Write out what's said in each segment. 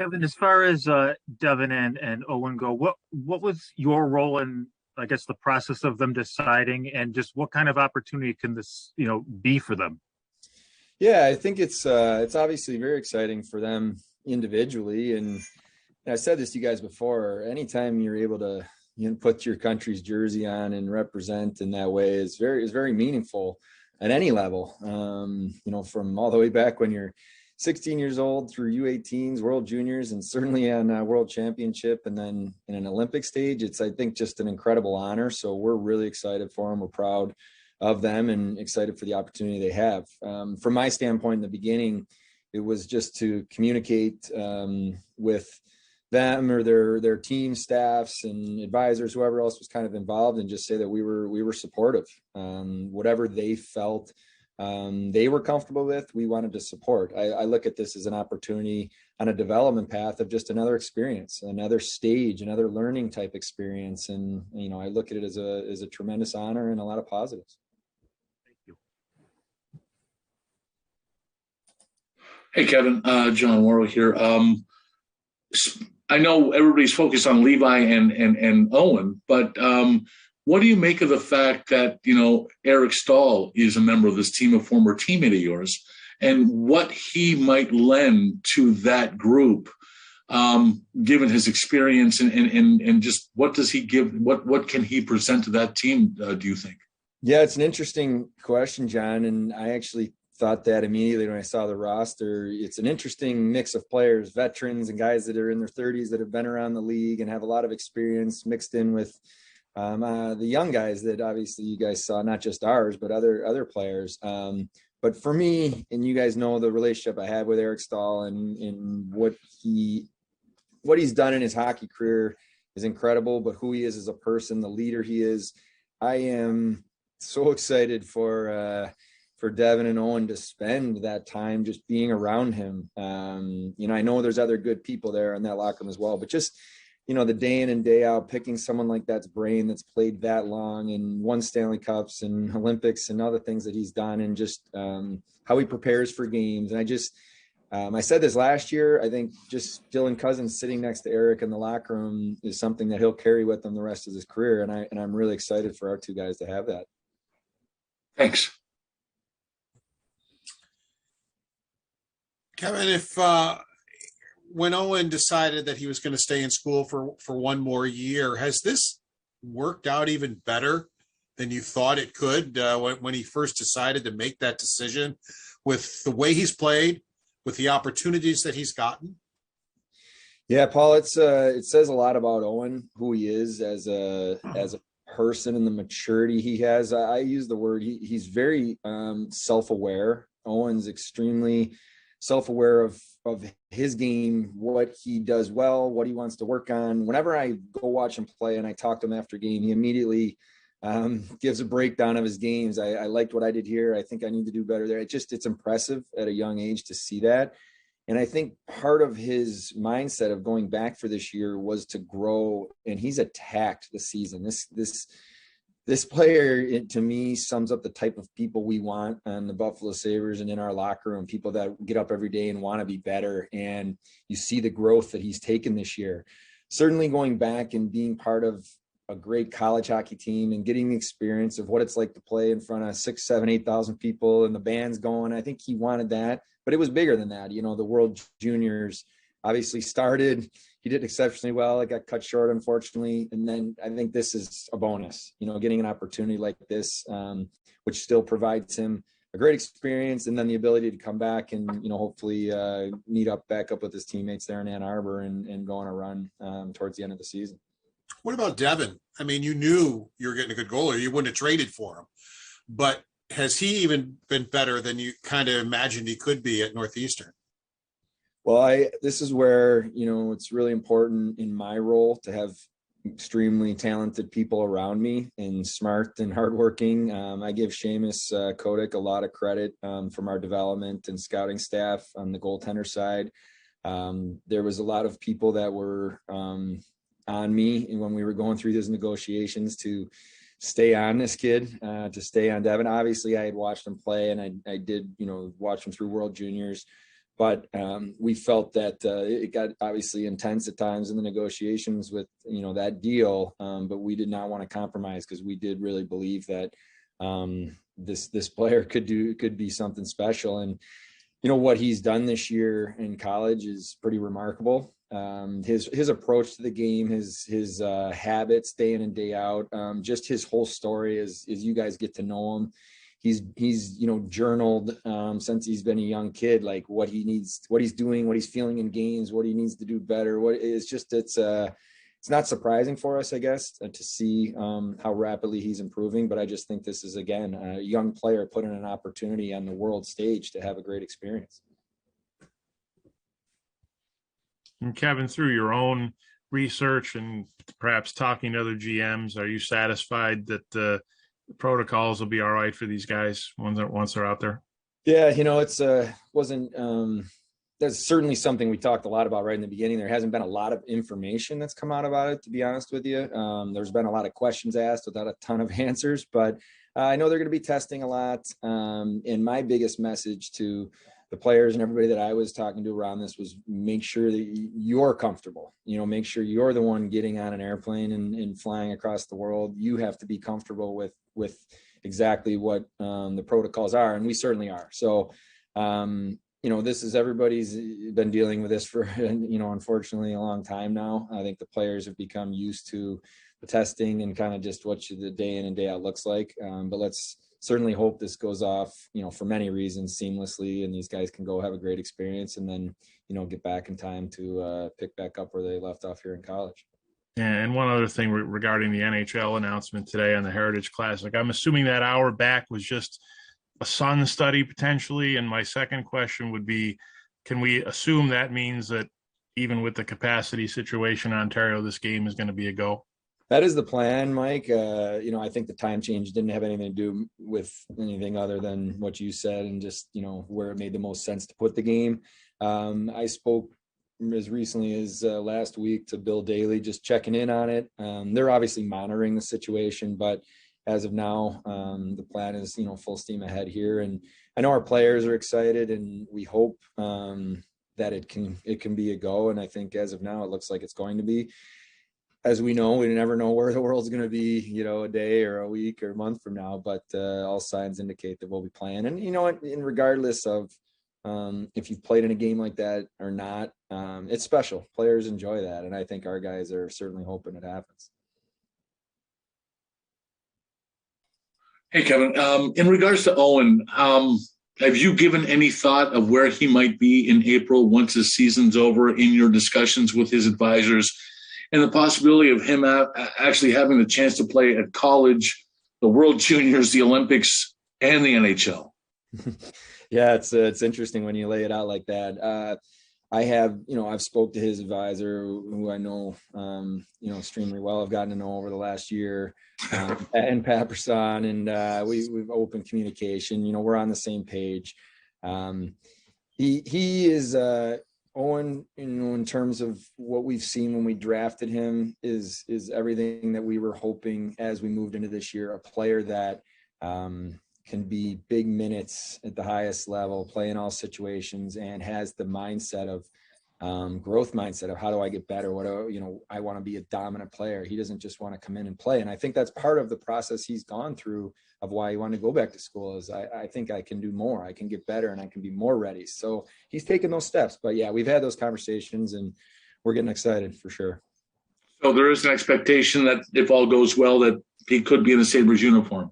Kevin, as far as Devon and Owen go, what was your role in, I guess, the process of them deciding, and just what kind of opportunity can this, be for them? Yeah, I think it's obviously very exciting for them individually, and I said this to you guys before. Anytime you're able to put your country's jersey on and represent in that way is very meaningful at any level. From all the way back when you're 16 years old through U18s, World Juniors, and certainly on a World Championship, and then in an Olympic stage. It's, I think, just an incredible honor. So we're really excited for them. We're proud of them and excited for the opportunity they have. From my standpoint, in the beginning, it was just to communicate with them or their team staffs and advisors, whoever else was kind of involved, and just say that we were supportive. Whatever they felt they were comfortable with, we wanted to support. I look at this as an opportunity on a development path of just another experience, another stage, another learning type experience. And, I look at it as a tremendous honor and a lot of positives. Thank you. Hey, Kevin, John Worrell here. I know everybody's focused on Levi and Owen, but what do you make of the fact that, Eric Stahl is a member of this team, a former teammate of yours, and what he might lend to that group, given his experience and just what does he give, what can he present to that team, do you think? Yeah, it's an interesting question, John. And I actually thought that immediately when I saw the roster. It's an interesting mix of players, veterans and guys that are in their 30s that have been around the league and have a lot of experience mixed in with the young guys that obviously you guys saw, not just ours, but other players. But for me, and you guys know the relationship I have with Eric Stahl and what he's done in his hockey career is incredible, but who he is as a person, the leader he is. I am so excited for Devon and Owen to spend that time just being around him. I know there's other good people there in that locker room as well, but just, the day in and day out, picking someone like that's brain that's played that long and won Stanley Cups and Olympics and other things that he's done, and just how he prepares for games. And I said this last year, I think just Dylan Cousins sitting next to Eric in the locker room is something that he'll carry with him the rest of his career. And I'm really excited for our two guys to have that. Thanks. Kevin, if when Owen decided that he was going to stay in school for one more year, has this worked out even better than you thought it could when he first decided to make that decision, with the way he's played, with the opportunities that he's gotten? Yeah, Paul, it says a lot about Owen, who he is as a person and the maturity he has. I use the word, he's very self-aware. Owen's extremely self-aware of his game, what he does well, what he wants to work on. Whenever I go watch him play and I talk to him after game, he immediately gives a breakdown of his games. I liked what I did here. I think I need to do better there. It's impressive at a young age to see that. And I think part of his mindset of going back for this year was to grow, and he's attacked the season. This player, to me, sums up the type of people we want on the Buffalo Sabres and in our locker room, people that get up every day and want to be better. And you see the growth that he's taken this year. Certainly going back and being part of a great college hockey team and getting the experience of what it's like to play in front of 6,000, 7,000, 8,000 people and the band's going. I think he wanted that, but it was bigger than that. The World Juniors obviously started. He did exceptionally well. It got cut short, unfortunately. And then I think this is a bonus, getting an opportunity like this, which still provides him a great experience, and then the ability to come back and, hopefully meet back up with his teammates there in Ann Arbor and go on a run towards the end of the season. What about Devon? I mean, you knew you were getting a good goalie. You wouldn't have traded for him. But has he even been better than you kind of imagined he could be at Northeastern? Well, this is where, it's really important in my role to have extremely talented people around me and smart and hardworking. I give Seamus Kodak a lot of credit from our development and scouting staff on the goaltender side. There was a lot of people that were on me when we were going through those negotiations to stay on this kid, to stay on Devon. Obviously, I had watched him play, and I did, watch him through World Juniors. But we felt that it got obviously intense at times in the negotiations with, that deal. But we did not want to compromise, because we did really believe that this player could be something special. And, what he's done this year in college is pretty remarkable. His approach to the game, his habits day in and day out, just his whole story as you guys get to know him. He's journaled since he's been a young kid, like what he needs, what he's doing, what he's feeling in games, what he needs to do better. It's not surprising for us, I guess, to see how rapidly he's improving. But I just think this is, again, a young player put in an opportunity on the world stage to have a great experience. And Kevin, through your own research and perhaps talking to other GMs, are you satisfied that the protocols will be all right for these guys once they're out there? Yeah, that's certainly something we talked a lot about right in the beginning. There hasn't been a lot of information that's come out about it, to be honest with you. There's been a lot of questions asked without a ton of answers, but I know they're going to be testing a lot. And my biggest message to the players and everybody that I was talking to around this was make sure that you're comfortable. Make sure you're the one getting on an airplane and flying across the world. You have to be comfortable with exactly what the protocols are, and we certainly are. So, this is, everybody's been dealing with this for, unfortunately, a long time now. I think the players have become used to the testing and kind of just what the day in and day out looks like. But let's certainly hope this goes off, for many reasons, seamlessly, and these guys can go have a great experience and then, get back in time to pick back up where they left off here in college. And one other thing regarding the NHL announcement today on the Heritage Classic, I'm assuming that hour back was just a sun study potentially. And my second question would be, can we assume that means that even with the capacity situation in Ontario, this game is going to be a go? That is the plan, Mike. I think the time change didn't have anything to do with anything other than what you said and just, where it made the most sense to put the game. I spoke as recently as last week to Bill Daly, just checking in on it. They're obviously monitoring the situation, but as of now, the plan is, full steam ahead here. And I know our players are excited, and we hope that it can be a go. And I think as of now, it looks like it's going to be. As we know, we never know where the world's going to be, a day or a week or a month from now, but all signs indicate that we'll be playing. And, and regardless of if you've played in a game like that or not, it's special. Players enjoy that. And I think our guys are certainly hoping it happens. Hey, Kevin, in regards to Owen, have you given any thought of where he might be in April once his season's over in your discussions with his advisors, and the possibility of him actually having the chance to play at college, the World Juniors, the Olympics, and the NHL? Yeah, it's interesting when you lay it out like that. I have, I've spoke to his advisor, who I know, extremely well. I've gotten to know over the last year, and Paperson, and we've open communication. We're on the same page. He is Owen, in terms of what we've seen when we drafted him, is everything that we were hoping as we moved into this year. A player that can be big minutes at the highest level, play in all situations, and has the mindset of growth mindset of how do I get better? I want to be a dominant player. He doesn't just want to come in and play. And I think that's part of the process he's gone through of why he wanted to go back to school is I think I can do more. I can get better and I can be more ready. So he's taken those steps. But yeah, we've had those conversations and we're getting excited for sure. So there is an expectation that if all goes well, that he could be in the Sabres uniform.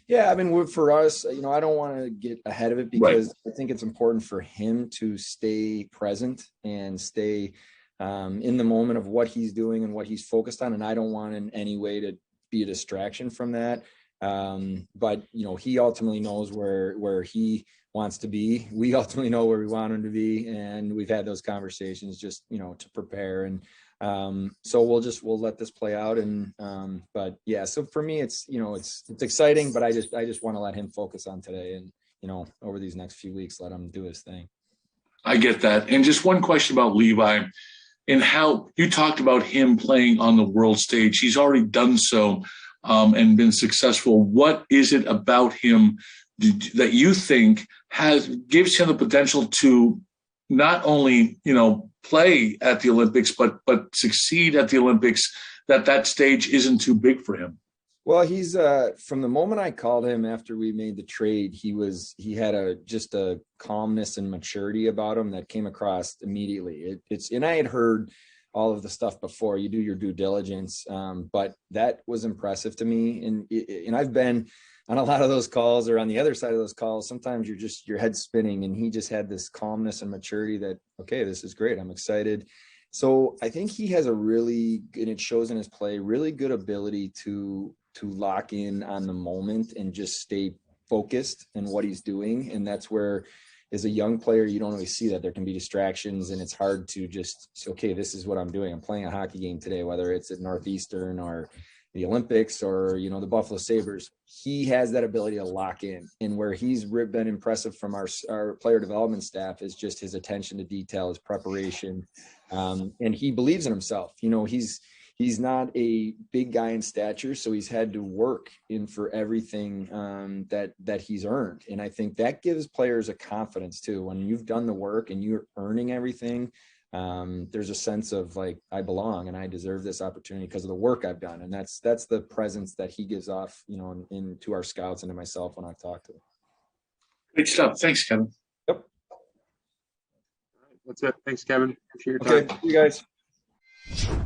Yeah, I mean, for us, I don't want to get ahead of it because I think it's important for him to stay present and stay in the moment of what he's doing and what he's focused on. And I don't want in any way to be a distraction from that. But, he ultimately knows where he wants to be. We ultimately know where we want him to be. And we've had those conversations just, to prepare. And so we'll let this play out. And, but yeah, so for me, it's exciting, but I just want to let him focus on today and, over these next few weeks, let him do his thing. I get that. And just one question about Levi and how you talked about him playing on the world stage. He's already done so and been successful. What is it about him that you think gives him the potential to not only, play at the Olympics, but succeed at the Olympics, that stage isn't too big for him? Well, he's from the moment I called him after we made the trade, he had just a calmness and maturity about him that came across immediately. And I had heard all of the stuff before. You do your due diligence, but that was impressive to me. And I've been on a lot of those calls, or on the other side of those calls. Sometimes your head's spinning, and he just had this calmness and maturity that, okay, this is great. I'm excited. So I think he has and it shows in his play, really good ability to lock in on the moment and just stay focused in what he's doing. And that's where, as a young player, you don't always see that. There can be distractions, and it's hard to just say, okay, this is what I'm doing. I'm playing a hockey game today, whether it's at Northeastern or the Olympics or, the Buffalo Sabres. He has that ability to lock in. And where he's been impressive from our player development staff is just his attention to detail, his preparation. And he believes in himself. He's not a big guy in stature, so he's had to work in for everything that he's earned. And I think that gives players a confidence too. When you've done the work and you're earning everything, there's a sense of like, I belong and I deserve this opportunity because of the work I've done. And that's the presence that he gives off, into our scouts and to myself when I've talked to him. Great stuff. Thanks, Kevin. Yep. That's it. Thanks, Kevin. Appreciate your time. Okay, see you guys.